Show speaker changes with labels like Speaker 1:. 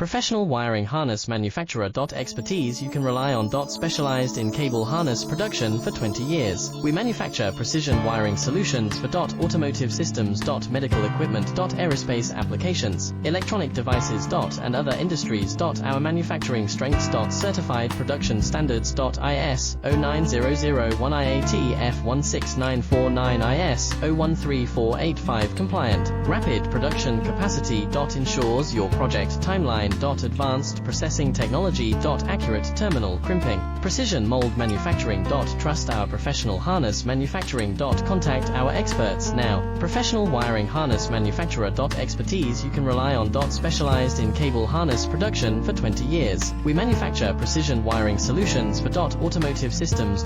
Speaker 1: Professional wiring harness manufacturer. Expertise you can rely on. Specialized in cable harness production for 20 years. We manufacture precision wiring solutions for automotive systems, medical equipment, aerospace applications, electronic devices, and other industries. Our manufacturing strengths. Certified production standards. IS 09001 IAT F16949 IS 013485 compliant. Rapid production capacity. Ensures your project timeline. Advanced processing technology. Accurate terminal crimping. Precision mold manufacturing. Trust our professional harness manufacturing. Contact our experts now. Professional wiring harness manufacturer. Expertise you can rely on. Specialized in cable harness production for 20 years. We manufacture precision wiring solutions for automotive systems.